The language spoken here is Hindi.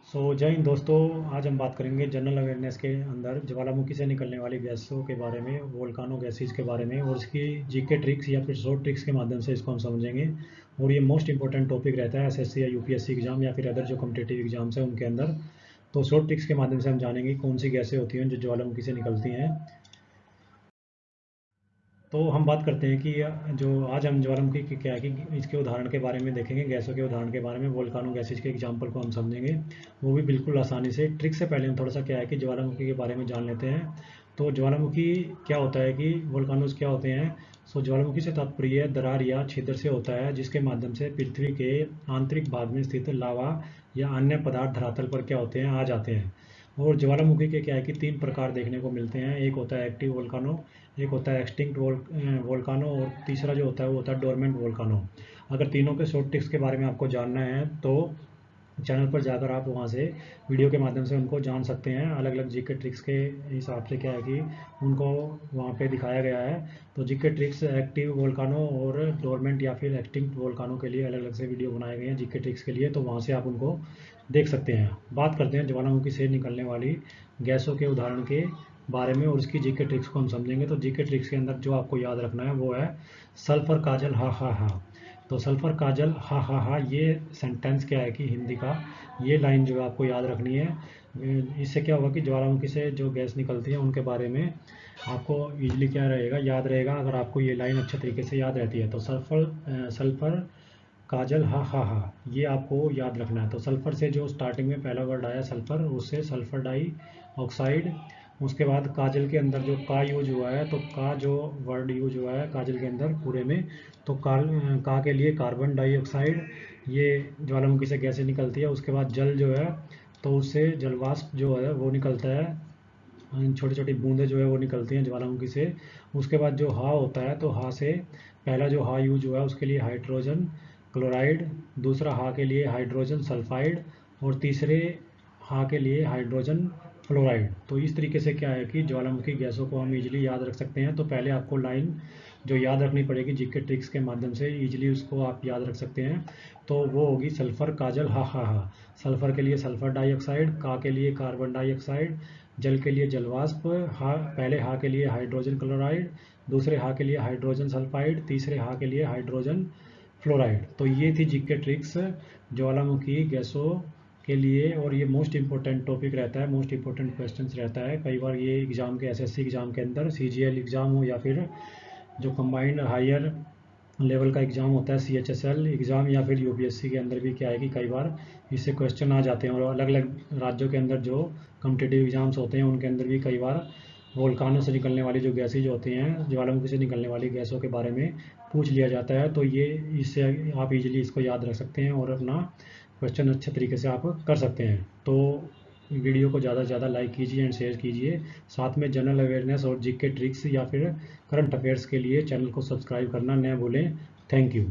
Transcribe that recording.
जय हिंद दोस्तों। आज हम बात करेंगे जनरल अवेयरनेस के अंदर ज्वालामुखी से निकलने वाली गैसों के बारे में, वोल्कानो गैसेज के बारे में, और इसकी जीके ट्रिक्स या फिर शॉर्ट ट्रिक्स के माध्यम से इसको हम समझेंगे। और ये मोस्ट इंपॉर्टेंट टॉपिक रहता है एसएससी या यूपीएससी एग्जाम या फिर अदर जो कॉम्पिटेटिव एग्जाम्स हैं उनके अंदर। तो शॉर्ट ट्रिक्स के माध्यम से हम जानेंगे कौन सी गैसें होती हैं जो ज्वालामुखी से निकलती हैं। तो हम बात करते हैं कि जो आज हम ज्वालामुखी की क्या है कि इसके उदाहरण के बारे में देखेंगे, गैसों के उदाहरण के बारे में, वोल्कानो गैसेज के एग्जाम्पल को हम समझेंगे, वो भी बिल्कुल आसानी से। ट्रिक से पहले हम थोड़ा सा क्या है कि ज्वालामुखी के बारे में जान लेते हैं। तो ज्वालामुखी क्या होता है कि वोल्कानोज क्या होते हैं। ज्वालामुखी से तात्पर्य दरार या छिद्र से होता है जिसके माध्यम से पृथ्वी के आंतरिक भाग में स्थित लावा या अन्य पदार्थ धरातल पर क्या होते हैं, आ जाते हैं। और ज्वालामुखी के क्या है कि तीन प्रकार देखने को मिलते हैं। एक होता है एक्टिव वोल्कानो, एक होता है एक्सटिंक्ट वोल्कानो, और तीसरा जो होता है वो होता है डोरमेंट वोल्कानो। अगर तीनों के शॉर्ट ट्रिक्स के बारे में आपको जानना है तो चैनल पर जाकर आप वहाँ से वीडियो के माध्यम से उनको जान सकते हैं। अलग अलग जीके ट्रिक्स के हिसाब से क्या है कि उनको वहाँ पे दिखाया गया है। तो जीके ट्रिक्स एक्टिव वोल्कानो और डोरमेंट या फिर एक्सटिंक्ट वोल्कानो के लिए अलग अलग से वीडियो बनाए गए हैं जीके ट्रिक्स के लिए, तो वहाँ से आप उनको देख सकते हैं। बात करते हैं ज्वालामुखी से निकलने वाली गैसों के उदाहरण के बारे में और उसकी जीके ट्रिक्स को हम समझेंगे। तो जीके ट्रिक्स के अंदर जो आपको याद रखना है वो है सल्फर काजल हा हा हा। तो सल्फर काजल हा हा हा, ये सेंटेंस क्या है कि हिंदी का, ये लाइन जो है आपको याद रखनी है। इससे क्या होगा कि ज्वालामुखी से जो गैस निकलती है उनके बारे में आपको इजीली क्या रहेगा, याद रहेगा, अगर आपको ये लाइन अच्छे तरीके से याद रहती है। तो सल्फर काजल हा हा हा, ये आपको याद रखना है। तो सल्फर से जो स्टार्टिंग में पहला वर्ड आया सल्फर, उससे सल्फर डाई ऑक्साइड। उसके बाद काजल के अंदर जो का यूज हुआ है, तो का जो वर्ड यूज हुआ है काजल के अंदर पूरे में, तो का के लिए कार्बन डाइऑक्साइड, ये ज्वालामुखी से गैसें निकलती है। उसके बाद जल जो है, तो उससे जलवाष्प जो है वो निकलता है, छोटी छोटी बूंदें जो है वो निकलती हैं ज्वालामुखी से। उसके बाद जो हा होता है, तो हा से पहला जो हा यूज हुआ है उसके लिए हाइड्रोजन क्लोराइड, दूसरा हा के लिए हाइड्रोजन सल्फाइड, और तीसरे हा के लिए हाइड्रोजन फ्लोराइड। तो इस तरीके से क्या है कि ज्वालामुखी गैसों को हम इजीली याद रख सकते हैं। तो पहले आपको लाइन जो याद रखनी पड़ेगी जीके ट्रिक्स के माध्यम से, इजीली उसको आप याद रख सकते हैं। तो वो होगी सल्फर काजल हा हा हा। सल्फर के लिए सल्फर डाइऑक्साइड, का के लिए कार्बन डाइऑक्साइड, जल के लिए जलवाष्प, हा पहले हा के लिए हाइड्रोजन क्लोराइड, दूसरे हा के लिए हाइड्रोजन सल्फाइड, तीसरे हा के लिए हाइड्रोजन फ्लोराइड। तो ये थी जीके ट्रिक्स ज्वालामुखी गैसों के लिए। और ये मोस्ट इंपॉर्टेंट टॉपिक रहता है, मोस्ट इंपॉर्टेंट क्वेश्चंस रहता है। कई बार ये एग्जाम के एसएससी एग्जाम के अंदर, सीजीएल एग्जाम हो या फिर जो कंबाइंड हायर लेवल का एग्ज़ाम होता है सीएचएसएल एग्ज़ाम, या फिर यूपीएससी के अंदर भी क्या है कि कई बार इससे क्वेश्चन आ जाते हैं। और अलग अलग राज्यों के अंदर जो कॉम्पिटेटिव एग्ज़ाम्स होते हैं उनके अंदर भी कई बार वोल्कानो से निकलने वाली जो गैसेज होती हैं, ज्वालामुखी से निकलने वाली गैसों के बारे में पूछ लिया जाता है। तो ये इससे आप इजीली इसको याद रख सकते हैं और अपना क्वेश्चन अच्छे तरीके से आप कर सकते हैं। तो वीडियो को ज़्यादा से ज़्यादा लाइक कीजिए एंड शेयर कीजिए। साथ में जनरल अवेयरनेस और जीके ट्रिक्स या फिर करंट अफेयर्स के लिए चैनल को सब्सक्राइब करना न भूलें। Thank you.